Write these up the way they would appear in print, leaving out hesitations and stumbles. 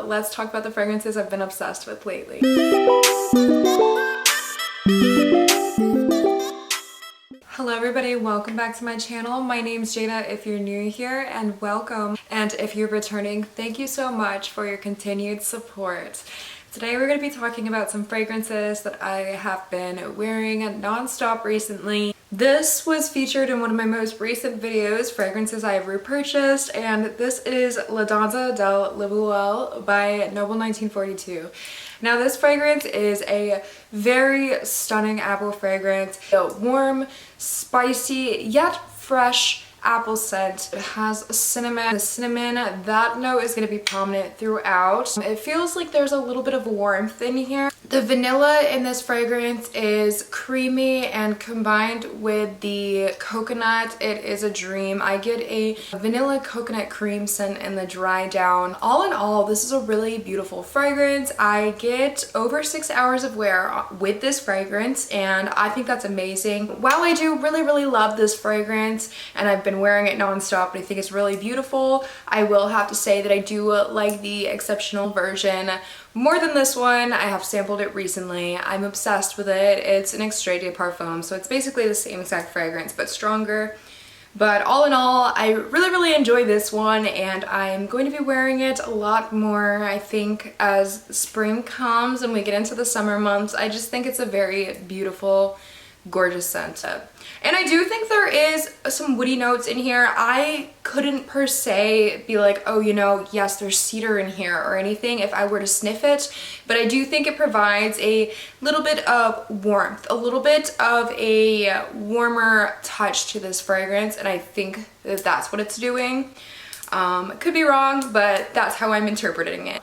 let's talk about the fragrances I've been obsessed with lately. Hello everybody, welcome back to my channel. My name's Jada if you're new here, and welcome. And if you're returning, thank you so much for your continued support. Today we're going to be talking about some fragrances that I have been wearing non-stop recently. This was featured in one of my most recent videos, fragrances I have repurchased, and this is La Danza delle Libellule by Nobile 1942. Now this fragrance is a very stunning apple fragrance, a warm, spicy, yet fresh apple scent. It has cinnamon. The cinnamon, that note is going to be prominent throughout. It feels like there's a little bit of warmth in here. The vanilla in this fragrance is creamy, and combined with the coconut, it is a dream. I get a vanilla coconut cream scent in the dry down. All in all, this is a really beautiful fragrance. I get over 6 hours of wear with this fragrance, and I think that's amazing. While I do really love this fragrance, and I've been wearing it non-stop and I think it's really beautiful, I will have to say that I do like the exceptional version more than this one. I have sampled it recently. I'm obsessed with it. It's an extrait de parfum, so it's basically the same exact fragrance but stronger. But all in all, I really enjoy this one, and I'm going to be wearing it a lot more, I think, as spring comes and we get into the summer months. I just think it's a very beautiful, gorgeous scent. And I do think there is some woody notes in here. I couldn't per se be like, oh, you know, yes, there's cedar in here or anything if I were to sniff it, but I do think it provides a little bit of warmth, a little bit of a warmer touch to this fragrance, and I think that that's what it's doing. Could be wrong, but that's how I'm interpreting it.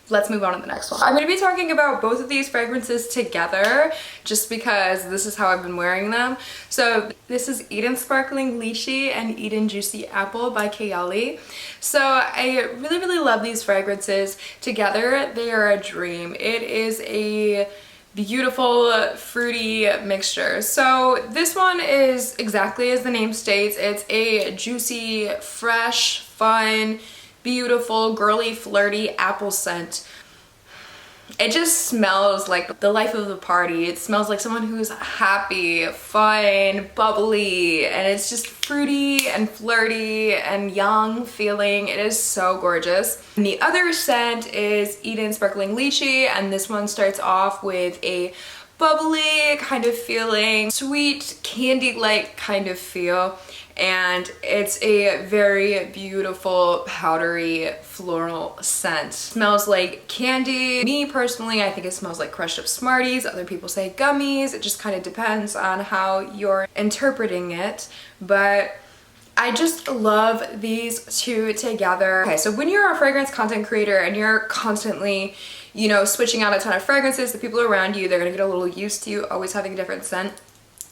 Let's move on to the next one. I'm going to be talking about both of these fragrances together just because this is how I've been wearing them. So this is Eden Sparkling Lychee and Eden Juicy Apple by Kayali. So I really love these fragrances. Together they are a dream. It is a beautiful fruity mixture. So this one is exactly as the name states. It's a juicy, fresh, fun, beautiful, girly, flirty apple scent. It just smells like the life of the party. It smells like someone who's happy, fun, bubbly, and it's just fruity and flirty and young feeling. It is so gorgeous. And the other scent is Eden Sparkling Lychee, and this one starts off with a bubbly kind of feeling, sweet candy-like kind of feel, and it's a very beautiful powdery floral scent. Smells like candy. Me personally, I think it smells like crushed up Smarties. Other people say gummies. It just kind of depends on how you're interpreting it, but I just love these two together. Okay, so when you're a fragrance content creator and you're constantly, you know, switching out a ton of fragrances, the people around you, they're gonna get a little used to you always having a different scent.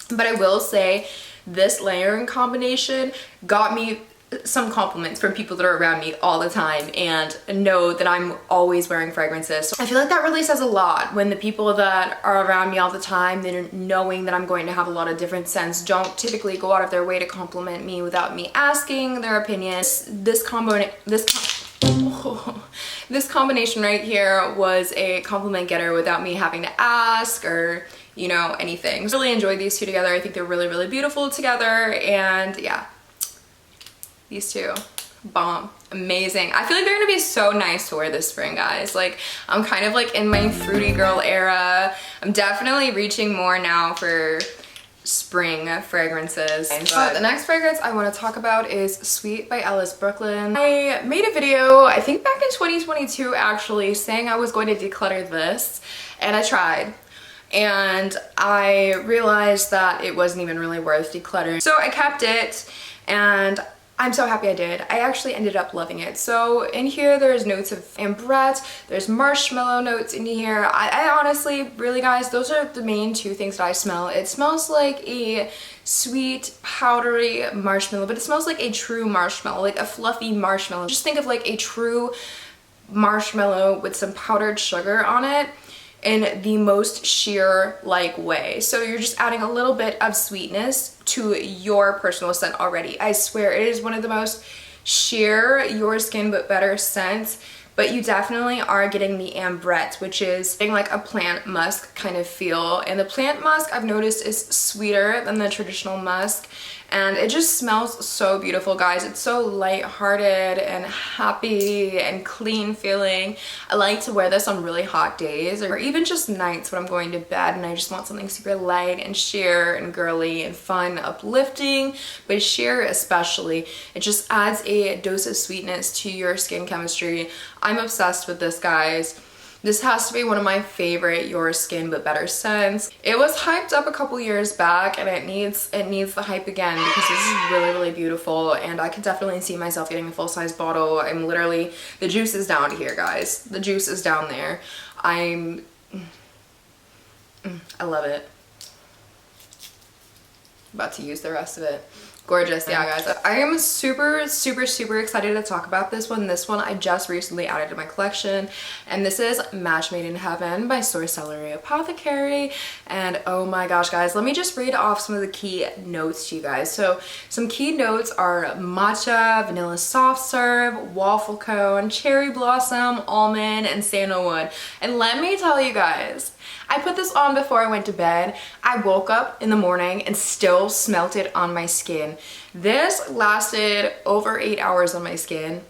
But I will say this layering combination got me some compliments from people that are around me all the time and know that I'm always wearing fragrances. So I feel like that really says a lot when the people that are around me all the time, they're knowing that I'm going to have a lot of different scents, don't typically go out of their way to compliment me without me asking their opinion. This combination right here was a compliment getter without me having to ask or, you know, anything. Really enjoyed these two together. I think they're really beautiful together, and yeah, these two, bomb, amazing. I feel like they're gonna be so nice to wear this spring, guys. Like, I'm kind of like in my fruity girl era. I'm definitely reaching more now for spring fragrances. But the next fragrance I want to talk about is Sweet by Ellis Brooklyn. I made a video, I think back in 2022 actually, saying I was going to declutter this, and I tried. And I realized that it wasn't even really worth decluttering. So I kept it, and I'm so happy I did. I actually ended up loving it. So in here there's notes of ambrette, there's marshmallow notes in here. I honestly, really guys, those are the main two things that I smell. It smells like a sweet, powdery marshmallow, but it smells like a true marshmallow, like a fluffy marshmallow. Just think of like a true marshmallow with some powdered sugar on it in the most sheer like way. So you're just adding a little bit of sweetness to your personal scent already. I swear it is one of the most sheer, your skin but better scents but you definitely are getting the ambrette, which is getting like a plant musk kind of feel. And the plant musk I've noticed is sweeter than the traditional musk, and it just smells so beautiful, guys. It's so light-hearted and happy and clean feeling. I like to wear this on really hot days or even just nights when I'm going to bed and I just want something super light and sheer and girly and fun, uplifting, but sheer especially. It just adds a dose of sweetness to your skin chemistry. I'm obsessed with this, guys. This has to be one of my favorite Your Skin But Better scents. It was hyped up a couple years back, and it needs the hype again because this is really, really beautiful, and I could definitely see myself getting a full-size bottle. I'm literally, the juice is down here, guys. The juice is down there. I love it. About to use the rest of it. Gorgeous. Yeah, guys, I am super excited to talk about this one. This one I just recently added to my collection, and this is Match Made in Heaven by Sorcellerie Apothecary. And oh my gosh, guys, let me just read off some of the key notes to you guys. So some key notes are matcha, vanilla soft serve, waffle cone, cherry blossom, almond, and sandalwood. And let me tell you guys, I put this on before I went to bed. I woke up in the morning and still smelt it on my skin. This lasted over 8 hours on my skin,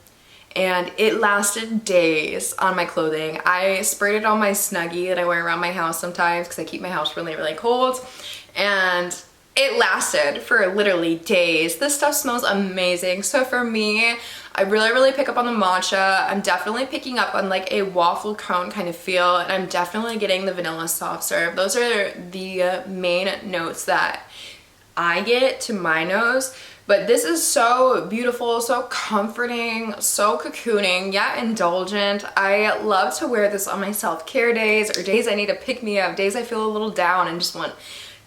and it lasted days on my clothing. I sprayed it on my Snuggie that I wear around my house sometimes because I keep my house really, really cold, and it lasted for literally days. This stuff smells amazing. So for me, I really pick up on the matcha. I'm definitely picking up on like a waffle cone kind of feel, and I'm definitely getting the vanilla soft serve. Those are the main notes that I get to my nose. But this is so beautiful, so comforting, so cocooning, yet indulgent. I love to wear this on my self-care days or days I need to pick me up, days I feel a little down and just want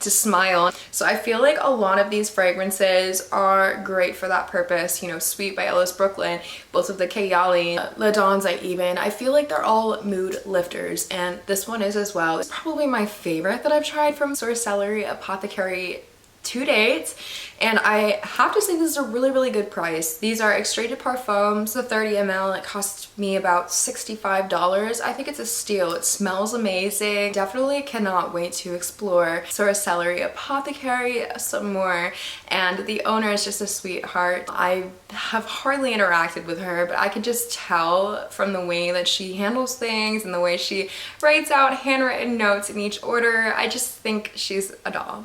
to smile. So I feel like a lot of these fragrances are great for that purpose. You know, Sweet by Ellis Brooklyn, both of the Kayali, La Danza even. I feel like they're all mood lifters, and this one is as well. It's probably my favorite that I've tried from Sorcellerie Apothecary to date, and I have to say this is a really good price. These are extracted parfums. The 30 ml, it cost me about $65. I think it's a steal. It smells amazing. Definitely cannot wait to explore Sorcellerie Apothecary some more, and the owner is just a sweetheart. I have hardly interacted with her, but I could just tell from the way that she handles things and the way she writes out handwritten notes in each order. I just think she's a doll.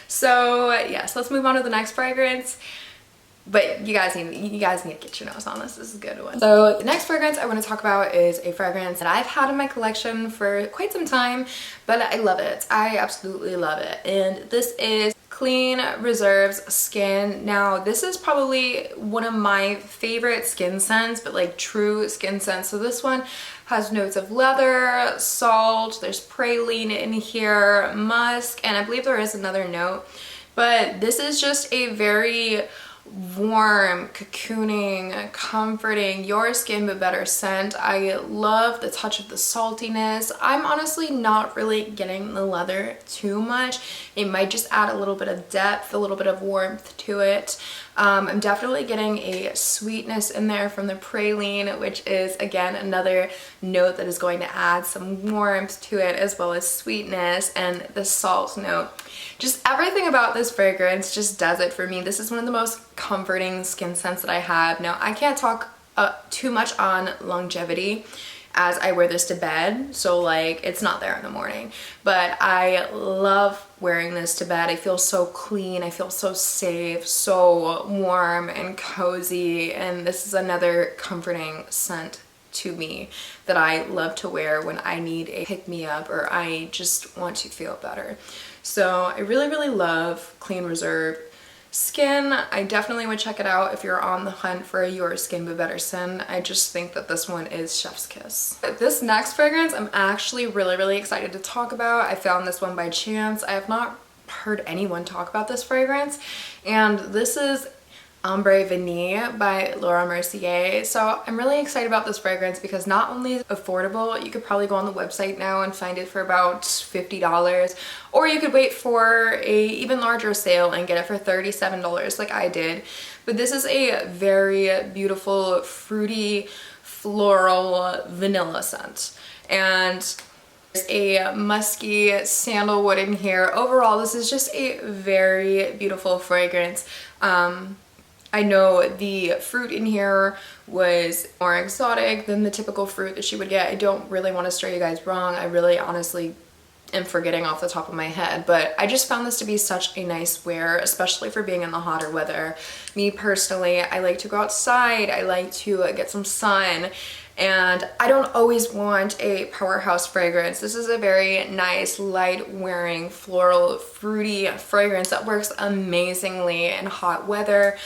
So yes, let's move on to the next fragrance. But you guys need to get your nose on this. This is a good one. So the next fragrance I want to talk about is a fragrance that I've had in my collection for quite some time, but I love it. I absolutely love it. And this is Clean Reserve's Skin. Now this is probably one of my favorite skin scents, but like true skin scents. So this one has notes of leather, salt, there's praline in here, musk, and I believe there is another note. But this is just a very warm, cocooning, comforting, Your Skin But Better scent. I love the touch of the saltiness. I'm honestly not really getting the leather too much. It might just add a little bit of depth, a little bit of warmth to it. I'm definitely getting a sweetness in there from the praline, which is again another note that is going to add some warmth to it, as well as sweetness, and the salt note. Just everything about this fragrance just does it for me. This is one of the most comforting skin scents that I have. Now I can't talk too much on longevity as I wear this to bed, so like it's not there in the morning, but I love wearing this to bed. I feel so clean, I feel so safe, so warm and cozy, and this is another comforting scent to me that I love to wear when I need a pick-me-up or I just want to feel better. So I really love Clean Reserve Skin. I definitely would check it out if you're on the hunt for a Your Skin But Better scent. I just think that this one is chef's kiss. This next fragrance I'm actually really excited to talk about. I found this one by chance. I have not heard anyone talk about this fragrance, and this is Ambre Vanille by Mercier. So I'm really excited about this fragrance because not only is it affordable, you could probably go on the website now and find it for about $50, or you could wait for a even larger sale and get it for $37 like I did. But this is a very beautiful, fruity, floral vanilla scent. And there's a musky sandalwood in here. Overall, this is just a very beautiful fragrance. I know the fruit in here was more exotic than the typical fruit that she would get. I don't really want to steer you guys wrong. I really honestly am forgetting off the top of my head, but I just found this to be such a nice wear, especially for being in the hotter weather. Me personally, I like to go outside. I like to get some sun. And I don't always want a powerhouse fragrance. This is a very nice, light wearing, floral, fruity fragrance that works amazingly in hot weather,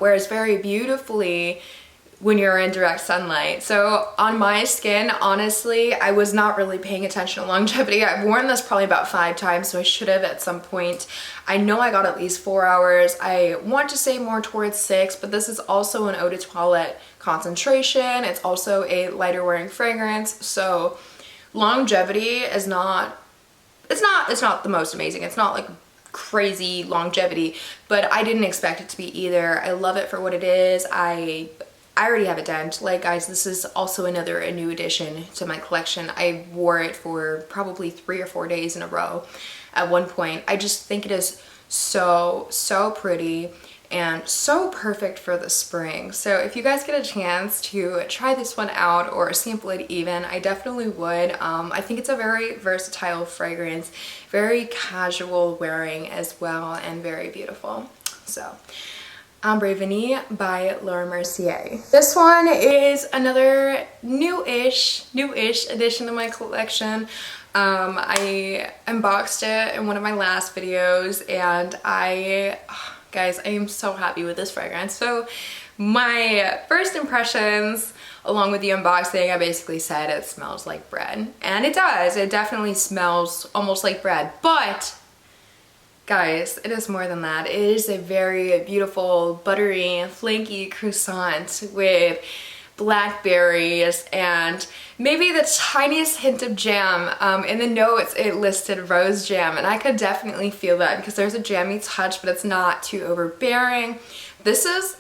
wears very beautifully when you're in direct sunlight. So on my skin, honestly, I was not really paying attention to longevity. I've worn this probably about 5 times, so I should have at some point. I know I got at least 4 hours. I want to say more towards 6, but this is also an eau de toilette concentration. It's also a lighter wearing fragrance. So longevity is not, it's not the most amazing. It's not like crazy longevity, but I didn't expect it to be either. I love it for what it is. I already have a dent. Like, guys, this is also a new addition to my collection. I wore it for probably 3 or 4 days in a row at one point. I just think it is so pretty and so perfect for the spring. So if you guys get a chance to try this one out or sample it even, I definitely would. I think it's a very versatile fragrance, very casual wearing as well, and very beautiful. So Ambre Vanille by Mercier. This one is another newish addition to my collection. I unboxed it in one of my last videos, and guys, I am so happy with this fragrance. So my first impressions, along with the unboxing, I basically said it smells like bread. And it does. It definitely smells almost like bread. But guys, it is more than that. It is a very beautiful, buttery, flaky croissant with blackberries and maybe the tiniest hint of jam. In the notes it listed rose jam, and I could definitely feel that because there's a jammy touch, but it's not too overbearing. This is,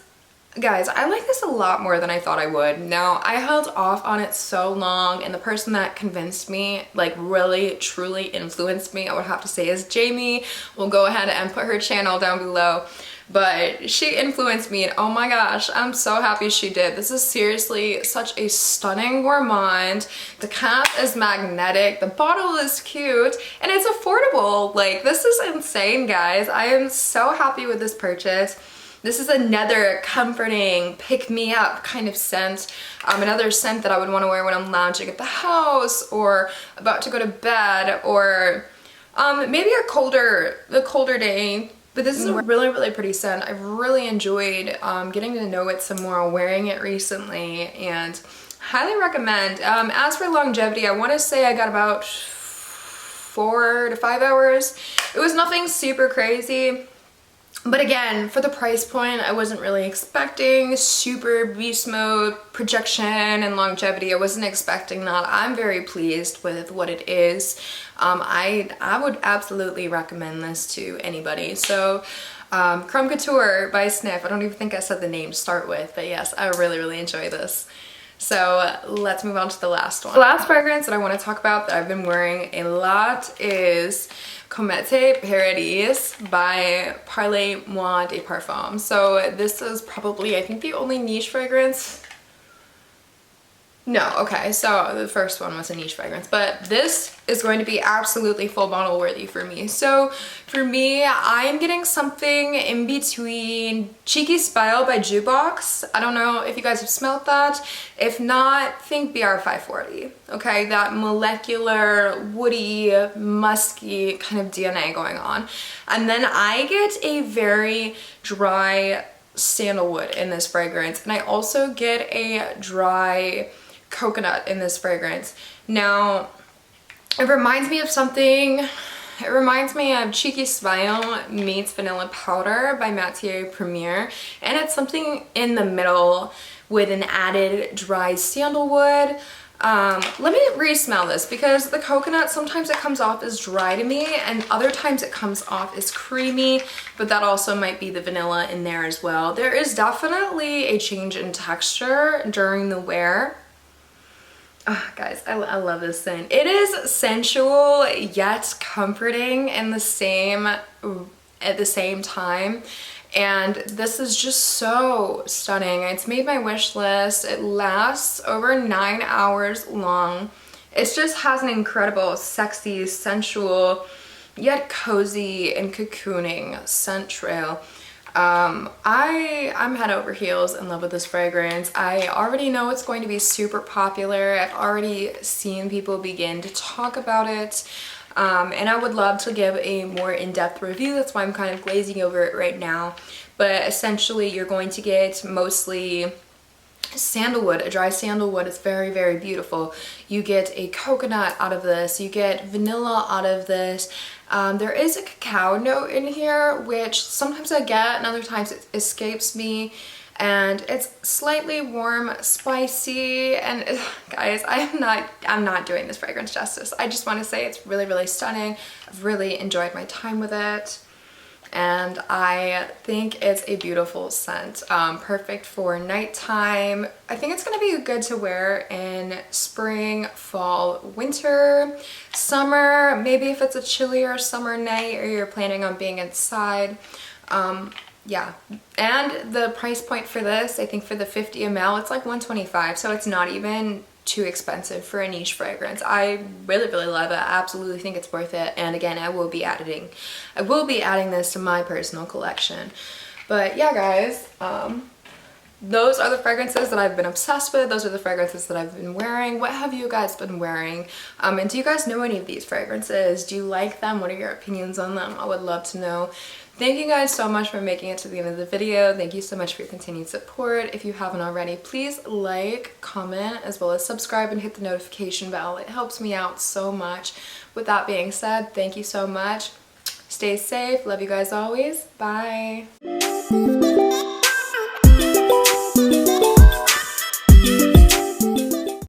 guys, I like this a lot more than I thought I would. Now, I held off on it so long, and the person that convinced me, like really truly influenced me, I would have to say, is Jamie. We'll go ahead and put her channel down below. But she influenced me, and oh my gosh, I'm so happy she did. This is seriously such a stunning gourmand. The cap is magnetic, the bottle is cute, and it's affordable. Like, this is insane, guys. I am so happy with this purchase. This is another comforting, pick-me-up kind of scent. Another scent that I would want to wear when I'm lounging at the house or about to go to bed, or maybe a colder day. But this is a really pretty scent. I've really enjoyed getting to know it some more, wearing it recently, and highly recommend. As for longevity, I want to say I got about 4 to 5 hours. It was nothing super crazy. But again, for the price point, I wasn't really expecting super beast mode projection and longevity. I wasn't expecting that. I'm very pleased with what it is. I would absolutely recommend this to anybody. So Crumb Couture by Snif. I don't even think I said the name to start with, but yes, I really enjoy this. So let's move on to the last one. The last fragrance that I want to talk about that I've been wearing a lot is Comete Paradis by Parle Moi de Parfum. So this is probably, I think, the only niche fragrance. No, okay, so the first one was a niche fragrance, but this is going to be absolutely full bottle worthy for me. So for me, I am getting something in between Cheeky Spile by Jukebox. I don't know if you guys have smelled that. If not, think BR540. Okay, that molecular, woody, musky kind of DNA going on. And then I get a very dry sandalwood in this fragrance, and I also get a dry coconut in this fragrance. Now, it reminds me of something. It reminds me of Cheeky Smile meets Vanilla Powder by Mercier Premier, and it's something in the middle with an added dry sandalwood. Let me re-smell this, because the coconut, sometimes it comes off as dry to me and other times it comes off as creamy, but that also might be the vanilla in there as well. There is definitely a change in texture during the wear. Oh, guys, I love this scent. It is sensual yet comforting in the same at the same time. And this is just so stunning. It's made my wish list. It lasts over 9 hours long. It just has an incredible, sexy, sensual, yet cozy and cocooning scent trail. I'm head over heels in love with this fragrance. I already know it's going to be super popular. I've already seen people begin to talk about it. And I would love to give a more in-depth review. That's why I'm kind of glazing over it right now. But essentially you're going to get mostly sandalwood, a dry sandalwood. It's very, very beautiful. You get a coconut out of this. You get vanilla out of this. There is a cacao note in here, which sometimes I get and other times it escapes me. And it's slightly warm, spicy, and guys, I'm not doing this fragrance justice. I just want to say it's really, really stunning. I've really enjoyed my time with it. And I think it's a beautiful scent, perfect for nighttime. I think it's going to be good to wear in spring, fall, winter, summer, maybe if it's a chillier summer night or you're planning on being inside. Yeah, and the price point for this, I think for the 50 ml, it's like $125, so it's not even too expensive for a niche fragrance. I really, really love it. I absolutely think it's worth it. And again, I will be adding this to my personal collection. But yeah, guys, those are the fragrances that I've been obsessed with. Those are the fragrances that I've been wearing. What have you guys been wearing? And do you guys know any of these fragrances? Do you like them? What are your opinions on them? I would love to know. Thank you guys so much for making it to the end of the video. Thank you so much for your continued support. If you haven't already, please like, comment, as well as subscribe and hit the notification bell. It helps me out so much. With that being said, thank you so much. Stay safe. Love you guys always. Bye.